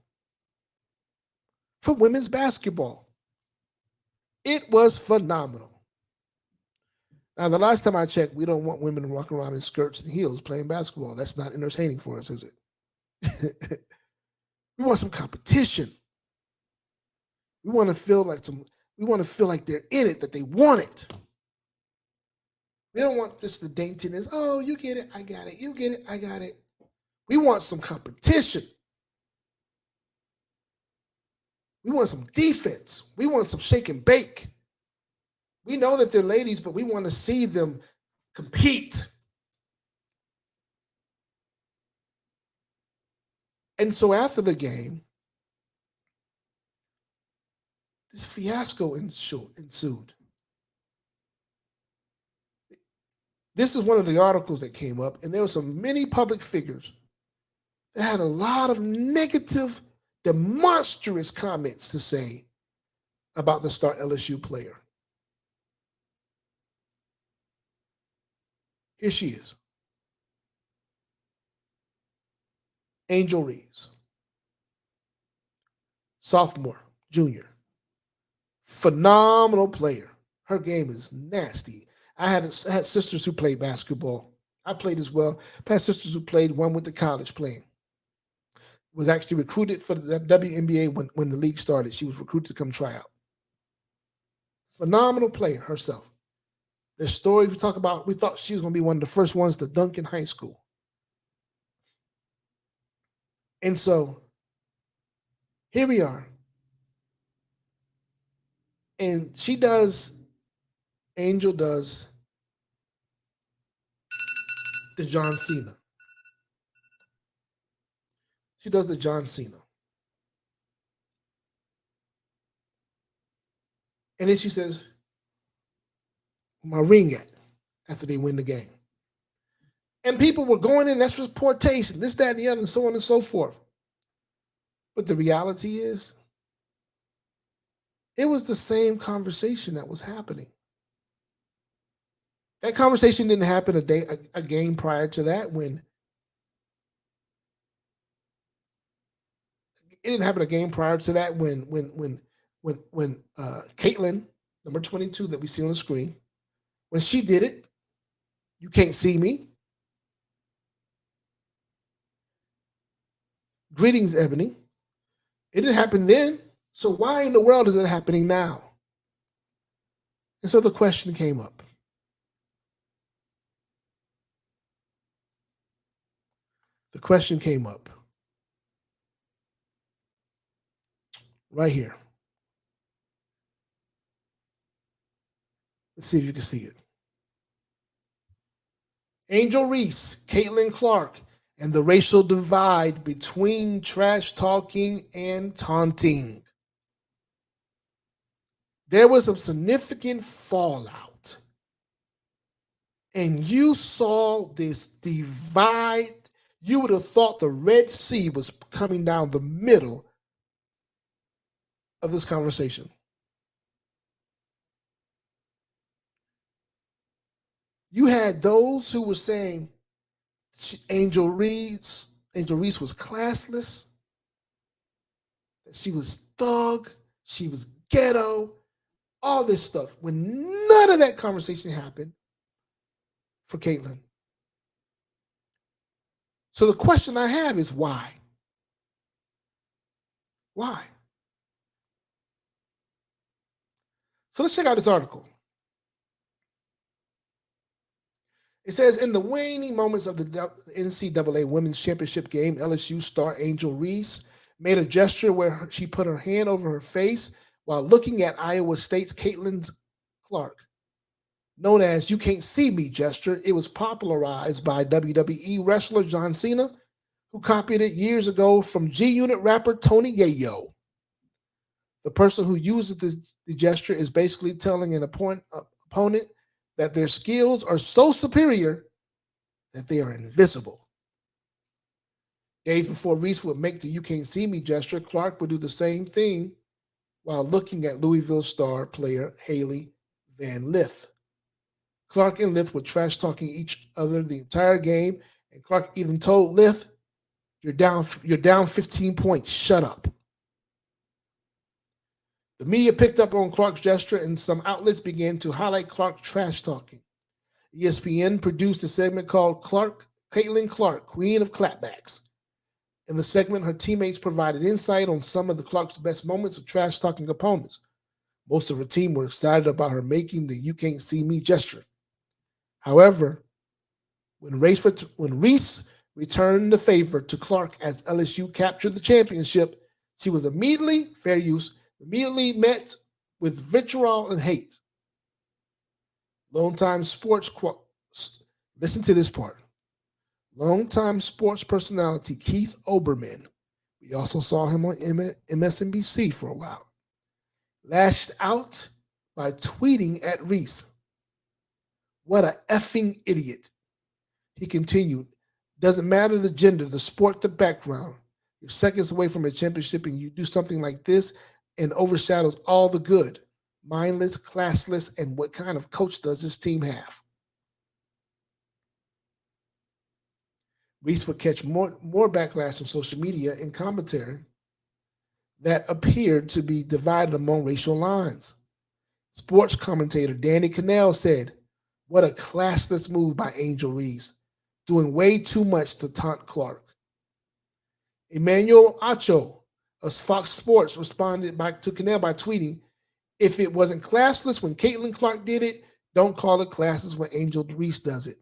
for women's basketball. It was phenomenal. Now, the last time I checked, we don't want women walking around in skirts and heels playing basketball. That's not entertaining for us, is it? We want some competition. We want to feel like they're in it, that they want it. We don't want just the daintiness. Oh, you get it, I got it. You get it, I got it. We want some competition. We want some defense. We want some shake and bake. We know that they're ladies, but we want to see them compete. And so after the game, this fiasco ensued. This is one of the articles that came up, and there were many public figures that had a lot of negative, demonstrous comments to say about the star LSU player. Here she is. Angel Reeves. Sophomore, junior. Phenomenal player. Her game is nasty. I had sisters who played basketball. I played as well. I had sisters who played. One went to college playing. Was actually recruited for the WNBA when the league started. She was recruited to come try out. Phenomenal player herself. The story we talk about, we thought she was going to be one of the first ones to dunk in high school. And so here we are. And Angel does the John Cena. She does the John Cena. And then she says, my ring at, after they win the game. And people were going in, that's just poor taste, and this, that, and the other, and so on and so forth. But the reality is, it was the same conversation that was happening. That conversation didn't happen a game prior to that when Caitlin, number 22 that we see on the screen, when she did it, you can't see me. Greetings, Ebony. It didn't happen then. So why in the world is it happening now? And so the question came up. The question came up right here. Let's see if you can see it. Angel Reese, Caitlin Clark, and the racial divide between trash talking and taunting. There was some significant fallout. And you saw this divide. You would have thought the Red Sea was coming down the middle of this conversation. You had those who were saying Angel Reese was classless, that she was thug, she was ghetto, all this stuff. When none of that conversation happened for Caitlin. So the question I have is why? Why? So let's check out this article. It says, in the waning moments of the NCAA Women's Championship game, LSU star Angel Reese made a gesture where she put her hand over her face while looking at Iowa State's Caitlin Clark, known as "You Can't See Me" gesture. It was popularized by WWE wrestler John Cena, who copied it years ago from G-Unit rapper Tony Yayo. The person who uses the gesture is basically telling an opponent that their skills are so superior that they are invisible. Days before Reese would make the "You Can't See Me" gesture, Clark would do the same thing while looking at Louisville star player Haley Van Lith. Clark and Lith were trash talking each other the entire game, and Clark even told Lith, you're down 15 points, shut up." The media picked up on Clark's gesture, and some outlets began to highlight Clark trash talking. ESPN produced a segment called Caitlin Clark, Queen of Clapbacks. In the segment, her teammates provided insight on some of the Clark's best moments of trash talking opponents. Most of her team were excited about her making the "You Can't See Me" gesture. However, when Reese returned the favor to Clark as LSU captured the championship, she was immediately met with vitriol and hate. Listen to this part. Longtime sports personality Keith Olbermann, we also saw him on MSNBC for a while, lashed out by tweeting at Reese, "What a effing idiot." He continued, "Doesn't matter the gender, the sport, the background. You're seconds away from a championship and you do something like this and overshadows all the good. Mindless, classless, and what kind of coach does this team have?" Reese would catch more backlash on social media and commentary that appeared to be divided among racial lines. Sports commentator Danny Cannell said, "What a classless move by Angel Reese, doing way too much to taunt Clark." Emmanuel Acho of Fox Sports responded to Cannell by tweeting, "If it wasn't classless when Caitlin Clark did it, don't call it classless when Angel Reese does it.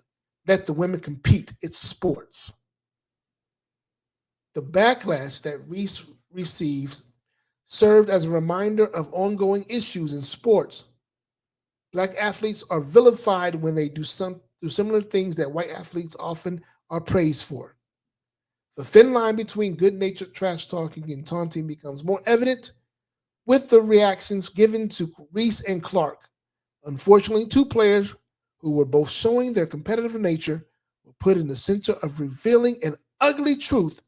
Let the women compete. It's sports." The backlash that Reese receives served as a reminder of ongoing issues in sports. Black athletes are vilified when they do similar things that white athletes often are praised for. The thin line between good-natured trash talking and taunting becomes more evident with the reactions given to Reese and Clark. Unfortunately, two players who were both showing their competitive nature were put in the center of revealing an ugly truth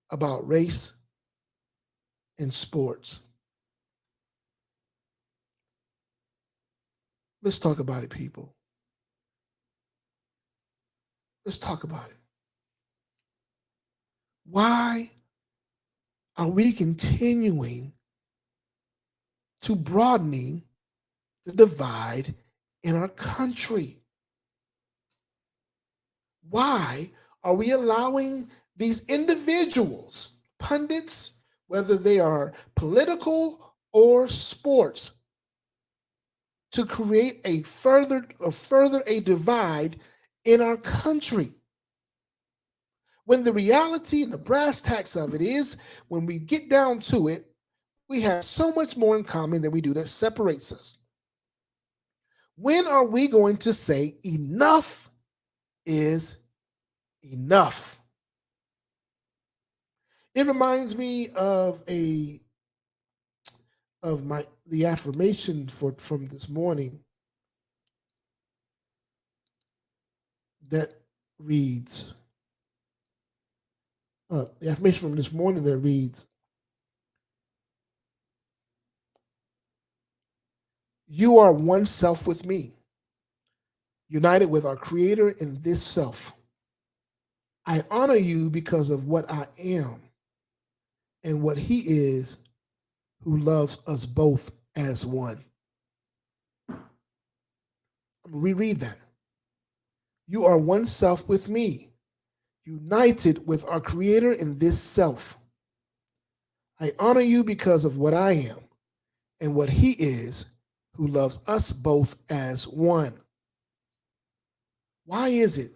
about race and sports. Let's talk about it, people. Let's talk about it. Why are we continuing to broadening the divide in our country? Why are we allowing these individuals, pundits, whether they are political or sports, to create a further divide in our country? When the reality and the brass tacks of it is, when we get down to it, we have so much more in common than we do that separates us. When are we going to say enough is enough? It reminds me of the affirmation from this morning that reads, the affirmation from this morning that reads, you are one self with me, united with our Creator in this self. I honor you because of what I am and what He is, who loves us both as one. I'm going to reread that. You are one self with me, united with our Creator in this self. I honor you because of what I am and what He is, who loves us both as one. Why is it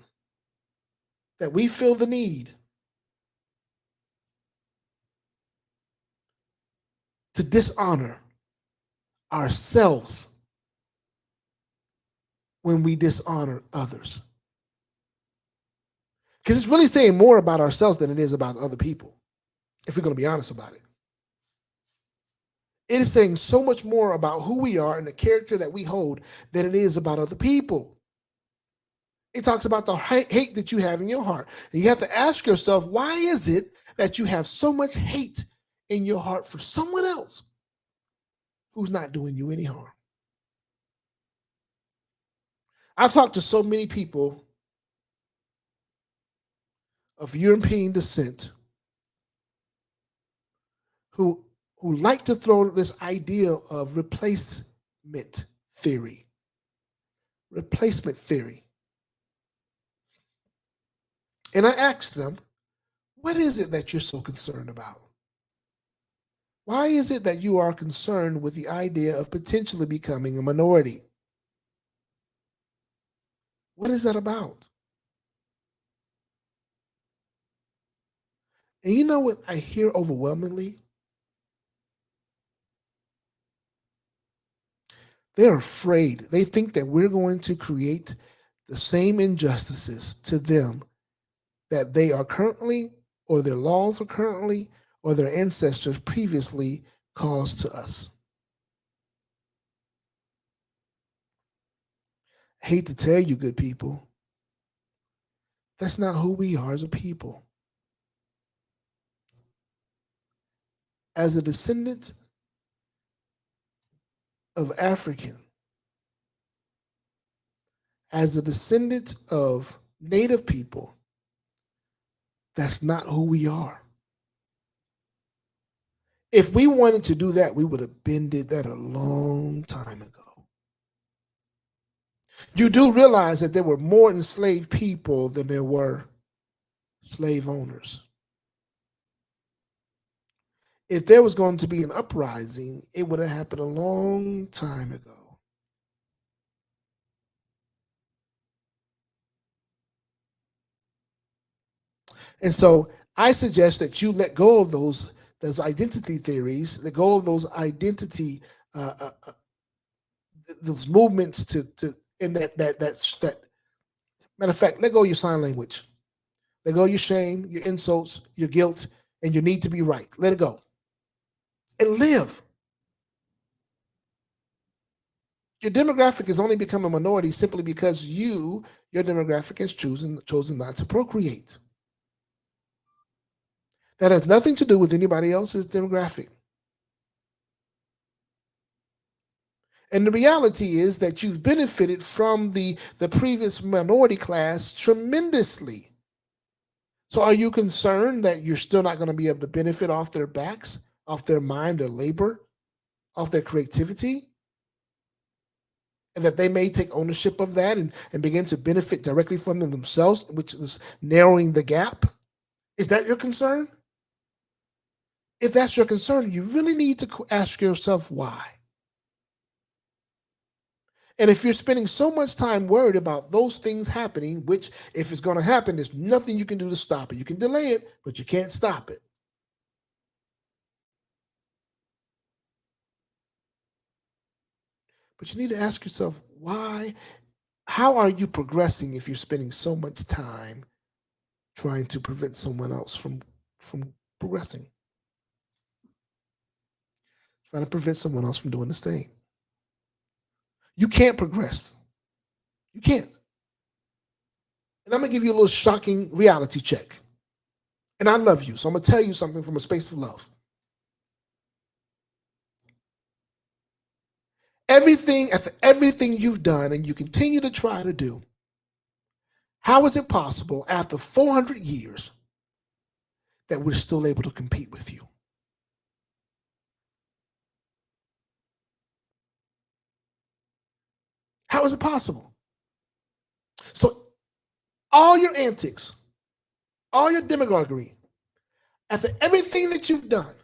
that we feel the need to dishonor ourselves when we dishonor others? Because it's really saying more about ourselves than it is about other people, if we're going to be honest about it. It is saying so much more about who we are and the character that we hold than it is about other people. It talks about the hate that you have in your heart. And you have to ask yourself, why is it that you have so much hate in your heart for someone else who's not doing you any harm? I've talked to so many people of European descent who like to throw this idea of replacement theory. Replacement theory. And I asked them, what is it that you're so concerned about? Why is it that you are concerned with the idea of potentially becoming a minority? What is that about? And you know what I hear overwhelmingly? They're afraid. They think that we're going to create the same injustices to them that they are currently, or their laws are currently, or their ancestors previously caused to us. I hate to tell you, good people, that's not who we are as a people. As a descendant of African, as a descendant of Native people, that's not who we are. If we wanted to do that, we would have been did that a long time ago. You do realize that there were more enslaved people than there were slave owners. If there was going to be an uprising, it would have happened a long time ago. And so I suggest that you let go of those identity theories, let go of those identity, those movements to in that. Matter of fact, let go of your sign language. Let go of your shame, your insults, your guilt, and your need to be right. Let it go and live. Your demographic has only become a minority simply because your demographic has chosen not to procreate. That has nothing to do with anybody else's demographic. And the reality is that you've benefited from the previous minority class tremendously. So are you concerned that you're still not going to be able to benefit off their backs, off their mind, their labor, off their creativity? And that they may take ownership of that and begin to benefit directly from them themselves, which is narrowing the gap? Is that your concern? If that's your concern, you really need to ask yourself why. And if you're spending so much time worried about those things happening, which if it's going to happen, there's nothing you can do to stop it. You can delay it, but you can't stop it. But you need to ask yourself, why? How are you progressing if you're spending so much time trying to prevent someone else from progressing? Trying to prevent someone else from doing the same. You can't progress. You can't. And I'm gonna give you a little shocking reality check. And I love you, so I'm gonna tell you something from a space of love. After everything you've done and you continue to try to do, how is it possible after 400 years that we're still able to compete with you? How is it possible? So all your antics, all your demagoguery, after everything that you've done,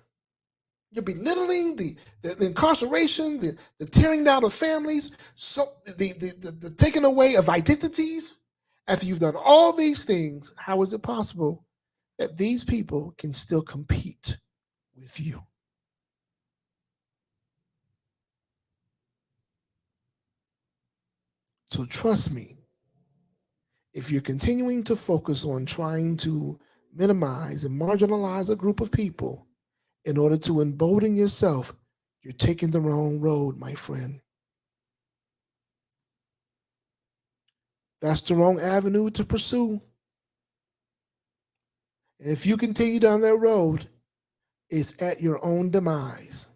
you're belittling the incarceration, the tearing down of families, so the taking away of identities. After you've done all these things, how is it possible that these people can still compete with you? So trust me, if you're continuing to focus on trying to minimize and marginalize a group of people in order to embolden yourself, you're taking the wrong road, my friend. That's the wrong avenue to pursue. And if you continue down that road, it's at your own demise.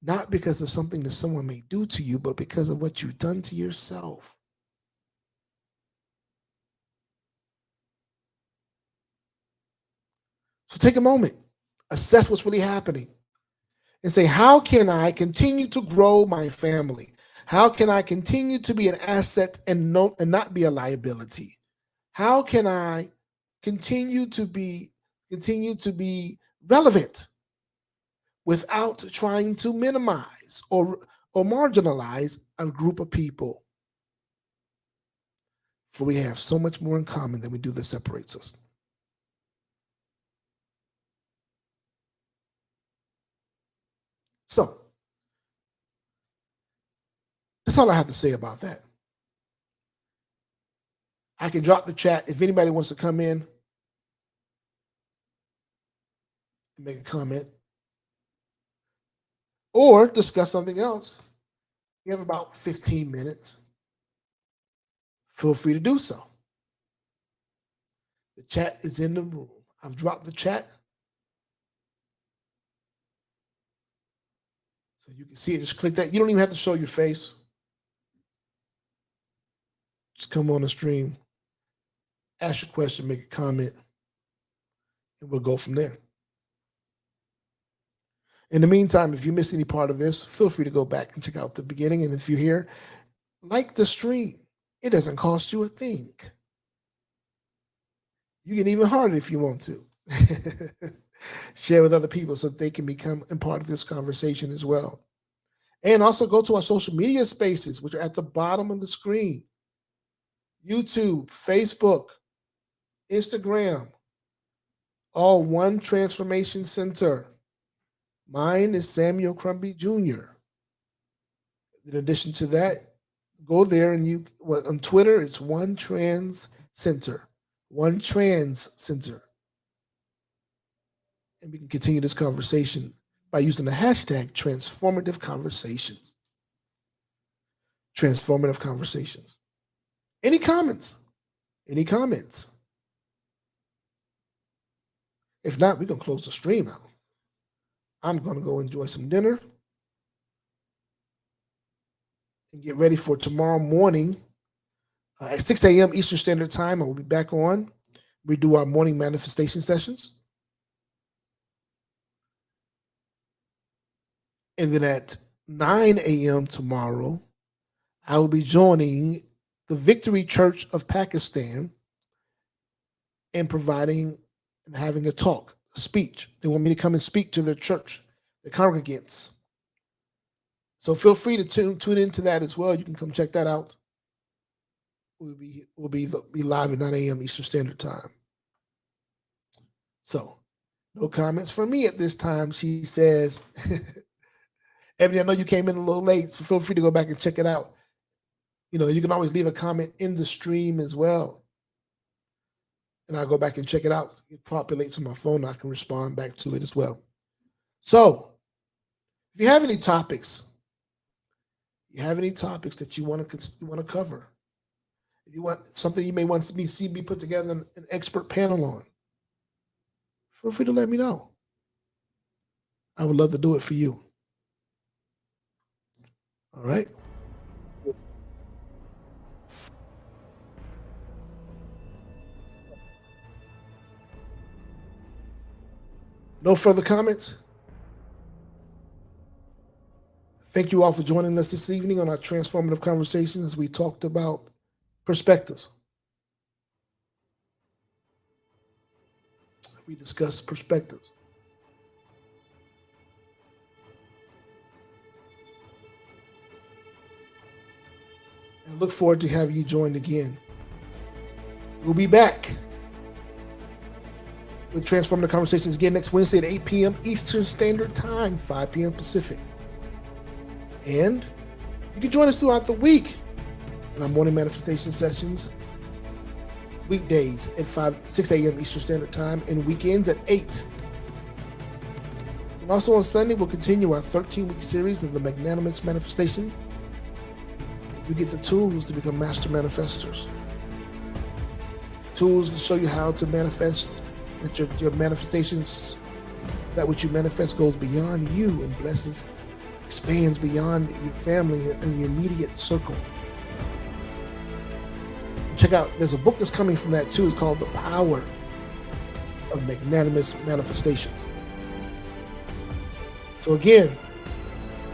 Not because of something that someone may do to you, but because of what you've done to yourself. So take a moment, assess what's really happening, and say, how can I continue to grow my family? How can I continue to be an asset and not be a liability? How can I continue to be relevant without trying to minimize or marginalize a group of people? For we have so much more in common than we do that separates us. So that's all I have to say about that. I can drop the chat if anybody wants to come in and make a comment or discuss something else. You have about 15 minutes. Feel free to do so. The chat is in the room. I've dropped the chat so you can see it. Just click that. You don't even have to show your face. Just come on the stream, ask your question, make a comment, and we'll go from there. In the meantime, if you miss any part of this, feel free to go back and check out the beginning. And if you're here, like the stream. It doesn't cost you a thing. You can even harder if you want to. Share with other people so they can become a part of this conversation as well. And also go to our social media spaces, which are at the bottom of the screen. YouTube, Facebook, Instagram, all one Transformation Center. Mine is Samuel Crumby Jr. In addition to that, go there and on Twitter, it's One Trans Center. One Trans Center. And we can continue this conversation by using the hashtag Transformative Conversations. Transformative Conversations. Any comments? Any comments? If not, we're going to close the stream out. I'm going to go enjoy some dinner and get ready for tomorrow morning at 6 a.m. Eastern Standard Time. I will be back on. We do our morning manifestation sessions. And then at 9 a.m. tomorrow, I will be joining the Victory Church of Pakistan and providing and having a talk, a speech. They want me to come and speak to their church, the congregants. So feel free to tune into that as well. You can come check that out. We'll be live at 9 a.m. Eastern Standard Time. So no comments from me at this time, she says. Ebony, I know you came in a little late, so feel free to go back and check it out. You can always leave a comment in the stream as well, and I'll go back and check it out. It populates on my phone, and I can respond back to it as well. So, if you have any topics, that you want to cover, if you want something you may want to see me put together an expert panel on, feel free to let me know. I would love to do it for you. All right. No further comments? Thank you all for joining us this evening on our Transformative Conversations as we talked about perspectives. We discussed perspectives. And look forward to having you join again. We'll be back with Transformative Conversations again next Wednesday at 8 p.m. Eastern Standard Time, 5 p.m. Pacific. And you can join us throughout the week in our morning manifestation sessions, weekdays at 6 a.m. Eastern Standard Time, and weekends at 8. And also on Sunday, we'll continue our 13-week series of the Magnanimous Manifestation. You get the tools to become master manifestors. Tools to show you how to manifest, that your manifestations, that which you manifest goes beyond you and blesses, expands beyond your family and your immediate circle. Check out, there's a book that's coming from that too. It's called The Power of Magnanimous Manifestations. So again,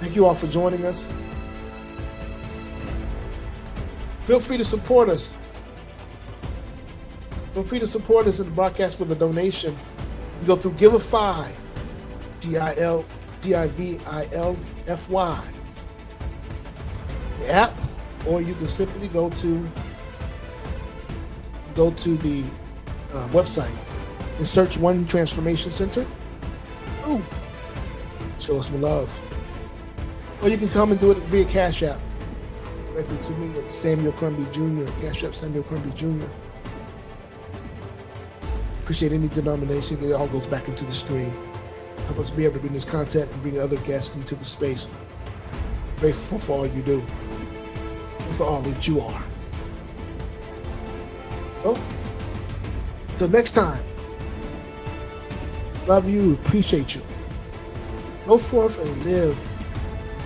thank you all for joining us. Feel free to support us. Feel free to support us in the broadcast with a donation. You go through Giveify, Givify, the app, or you can simply go to the website and search One Transformation Center. Ooh, show us some love. Or you can come and do it via Cash App. Directly to me at Samuel Crumby Jr., Cash App Samuel Crumby Jr. Appreciate any denomination. It all goes back into the stream. Help us be able to bring this content and bring other guests into the space. Grateful for all you do and for all that you are. So, until next time, love you, appreciate you. Go forth and live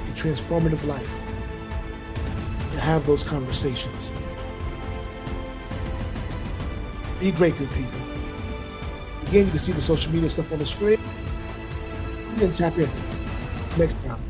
a transformative life and have those conversations. Be great, good people. Again, you can see the social media stuff on the screen. And tap in next time.